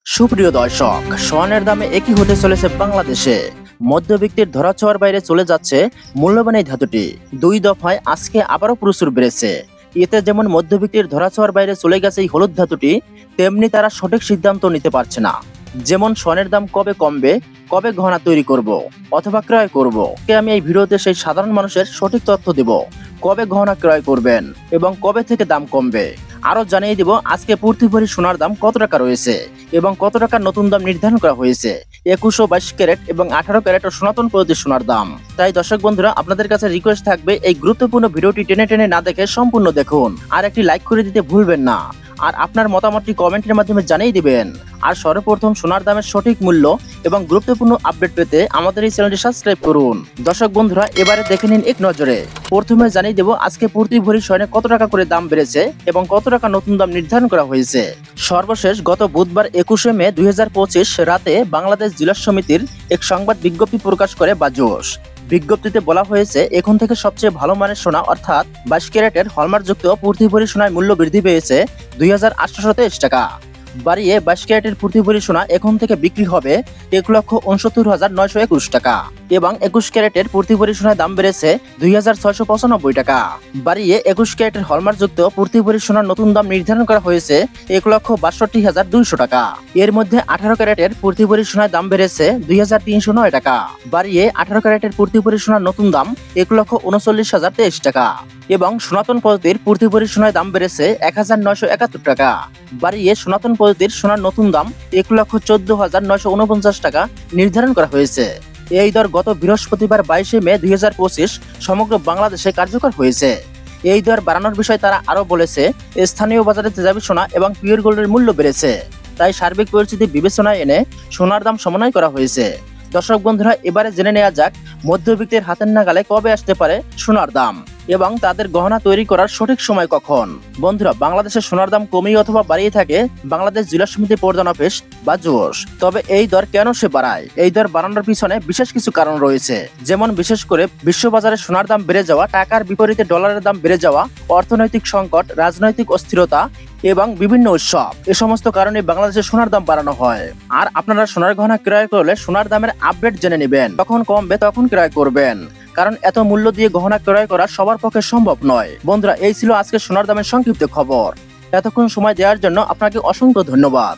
সুপ্রিয় দর্শক, স্বর্ণের দামে একই হতে চলেছে বাংলাদেশে। মধ্যবিত্তের ধরাছোঁয়ার বাইরে চলে যাচ্ছে মূল্যবান এই ধাতুটি। দুই দফায় আজকে আবারও প্রচুর বেড়েছে। এতে যেমন মধ্যবিত্তের ধরাছোঁয়ার বাইরে চলে গেছে এই হলুদ ধাতুটি, তেমনি তারা সঠিক সিদ্ধান্ত নিতে পারছে না। যেমন স্বর্ণের দাম কবে কমবে, কবে গহনা তৈরি করব অথবা ক্রয় করব। আমি এই ভিডিওতে সেই সাধারণ মানুষের সঠিক তথ্য দেব, কবে গহনা ক্রয় করবেন এবং কবে থেকে দাম কমবে। আরো জানিয়ে দিব আজকে প্রতি ভরি সোনার দাম কত টাকা রয়েছে এবং কত টাকা নতুন দাম নির্ধারণ করা হয়েছে 21 ও 22 ক্যারেট এবং 18 ক্যারেট ও সনাতন পদ্ধতির সোনার দাম। তাই দর্শক বন্ধুরা, আপনাদের কাছে রিকোয়েস্ট থাকবে এই গুরুত্বপূর্ণ ভিডিওটি টেনে টেনে না দেখে সম্পূর্ণ দেখুন আর একটি লাইক করে দিতে ভুলবেন না। আর আপনার মতামতটি কমেন্টের মাধ্যমে জানিয়ে দিবেন। আর সর্বপ্রথম সোনার দামের সঠিক মূল্য এবং গুরুত্বপূর্ণ আপডেট পেতে আমাদের এই চ্যানেলটি সাবস্ক্রাইব করুন। দর্শক বন্ধুরা, এবারে দেখে নিন এক নজরে। প্রথমে জানিয়ে দেব আজকে প্রতি ভরি স্বর্ণে কত টাকা করে দাম বেড়েছে এবং কত টাকা নতুন দাম নির্ধারণ করা হয়েছে। সর্বশেষ গত বুধবার 21 মে 2025 রাতে বাংলাদেশ জুয়েলার্স সমিতির এক সংবাদ বিজ্ঞপ্তি প্রকাশ করে বাজুস। বিজ্ঞপ্তিতে বলা হয়েছে, এখন থেকে সবচেয়ে ভালো মানের সোনা অর্থাৎ 22 ক্যারেটের হলমার্কযুক্ত প্রতি ভরি সোনার মূল্য বৃদ্ধি পেয়েছে 2823 টাকা। বাড়িয়ে 22 ক্যারেটের প্রতি ভরি সোনা এখন থেকে বিক্রি হবে 1,69,921 টাকা এবং 21 ক্যারেটের প্রতি ভরি সোনার দাম বেড়েছে 2,695 টাকা। বাড়িয়ে 21 ক্যারেটের হলমার্কযুক্ত প্রতি ভরি সোনার নতুন দাম নির্ধারণ করা হয়েছে 1,62,200 টাকা। এর মধ্যে 18 ক্যারেটের প্রতি ভরি সোনার দাম বেড়েছে 2,309 টাকা। বাড়িয়ে 18 ক্যারেটের প্রতি ভরি সোনার নতুন দাম 1,39,023 টাকা এবং সনাতন পদ্ধতির প্রতি ভরি সোনার দাম বেড়েছে 1,971 টাকা। বাড়িয়ে সনাতন পদ্ধতির সোনার নতুন দাম 1,14,949 টাকা নির্ধারণ করা হয়েছে। এই দর গত বৃহস্পতিবার 22 মে 2025 সমগ্র বাংলাদেশে কার্যকর হয়েছে। এই দর বাড়ানোর বিষয়ে তারা আরো বলেছে, স্থানীয় বাজারে তেজাবি সোনা এবং পিওর গোল্ডের মূল্য বেড়েছে, তাই সার্বিক পরিস্থিতি বিবেচনায় এনে সোনার দাম সমন্বয় করা হয়েছে। দর্শক বন্ধুরা, এবারে জেনে নেওয়া যাক মধ্যবিত্তের হাতের নাগালে কবে আসতে পারে সোনার দাম এবং তাদের গহনা তৈরি করার সঠিক সময় কখন। বন্ধুরা, বাংলাদেশের সোনার দাম কমিয়ে অথবা বাড়িয়ে থাকে বাংলাদেশ জুয়েলার্স সমিতি প্রধান অফিস বা জুস। তবে এই দর কেন সে বাড়ায়? এই দর বাড়ানোর পিছনে বিশেষ কিছু কারণ রয়েছে, যেমন বিশেষ করে বিশ্ববাজারে সোনার দাম বেড়ে যাওয়া, টাকার বিপরীতে ডলারের দাম বেড়ে যাওয়া, অর্থনৈতিক সংকট, রাজনৈতিক অস্থিরতা এবং বিভিন্ন উৎসব। এ সমস্ত কারণে বাংলাদেশের সোনার দাম বাড়ানো হয়। আর আপনারা সোনার গহনা ক্রয় করলে সোনার দামের আপডেট জেনে নেবেন, তখন কমবে তখন ক্রয় করবেন, কারণ এত মূল্য দিয়ে গহনা ক্রয় করা সবার পক্ষে সম্ভব নয়। বন্ধুরা, এই ছিল আজকে সোনার দামের সংক্ষিপ্ত খবর। এতক্ষণ সময় দেওয়ার জন্য আপনাকে অসংখ্য ধন্যবাদ।